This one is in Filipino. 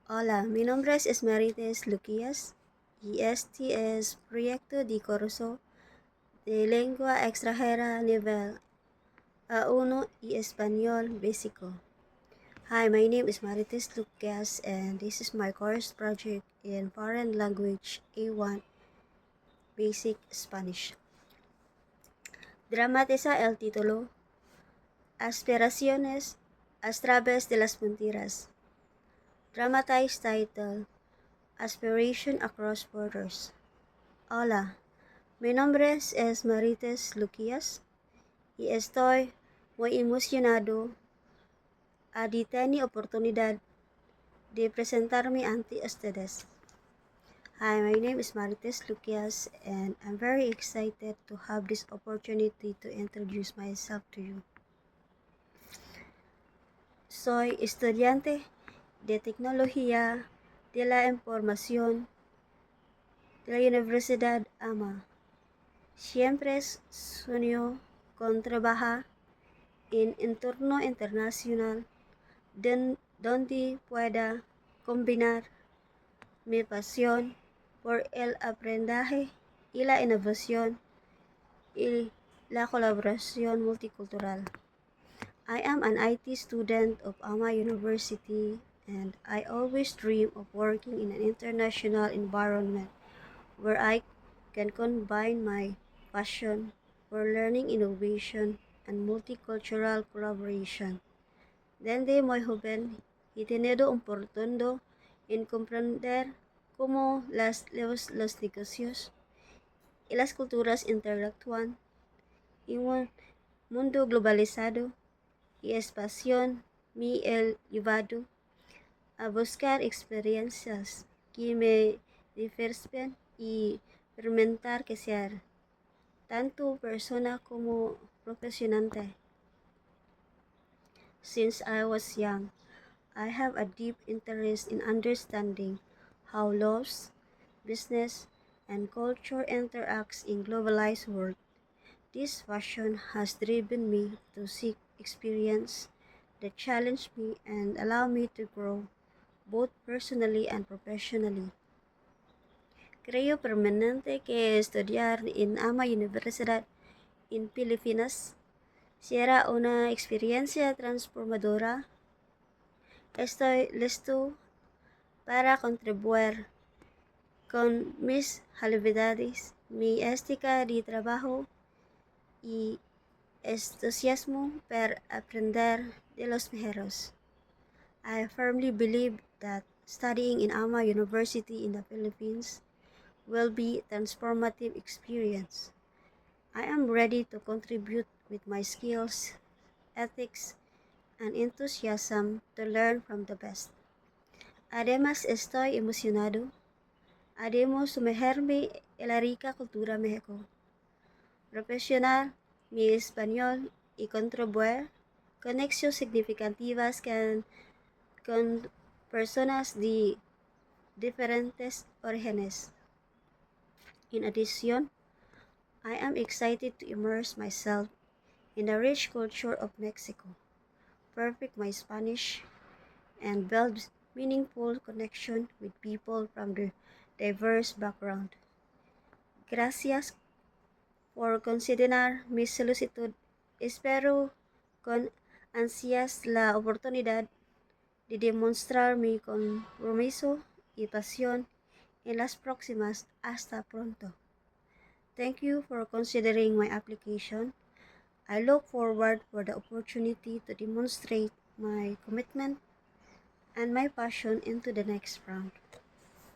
Hola, mi nombre es Esmerites Luquias y este es proyecto de curso de lengua extranjera nivel A1 y español básico. Hi, my name is Marites Luquias and this is my course project in foreign language A1 basic Spanish. Dramatiza el título Aspiraciones a través de las mentiras. Dramatize title Aspiration Across Borders. Hola. Mi nombre es Marites Luquias y estoy muy emocionado a de tener oportunidad de presentarme ante ustedes. Hi, my name is Marites Luquias and I'm very excited to have this opportunity to introduce myself to you. Soy estudiante de Tecnología de la Información de la Universidad AMA. Siempre sueño con trabajar en entorno internacional donde pueda combinar mi pasión por el aprendizaje y la innovación y la colaboración multicultural. I am an IT student of AMA University and I always dream of working in an international environment where I can combine my passion for learning, innovation, and multicultural collaboration. Desde muy joven he tenido un oportunidad en comprender cómo los negocios y las culturas interactúan en un mundo globalizado y espacio me ha llevado a buscar experiencias que me diversifiquen y permitan crecer tanto persona como profesionalmente. Since I was young, I have a deep interest in understanding how laws, business, and culture interacts in globalized world. This passion has driven me to seek experience that challenge me and allow me to grow both personally and professionally. Creo permanente que estudiar en AMA Universidad en Filipinas será una experiencia transformadora. Estoy listo para contribuir con mis habilidades, mi ética de trabajo y entusiasmo para aprender de los mejores. I firmly believe that studying in AMA University in the Philippines will be a transformative experience. I am ready to contribute with my skills, ethics, and enthusiasm to learn from the best. Además, estoy emocionado de sumergirme en la rica cultura México, profesional mi español y contribuir conexiones significativas con personas de diferentes orígenes. In addition, I am excited to immerse myself in the rich culture of Mexico, perfect my Spanish, and build meaningful connection with people from the diverse background. Gracias por considerar mi solicitud. Espero con ansias la oportunidad de demostrar mi compromiso y pasión en las próximas. Hasta pronto. Thank you for considering my application. I look forward for the opportunity to demonstrate my commitment and my passion into the next round.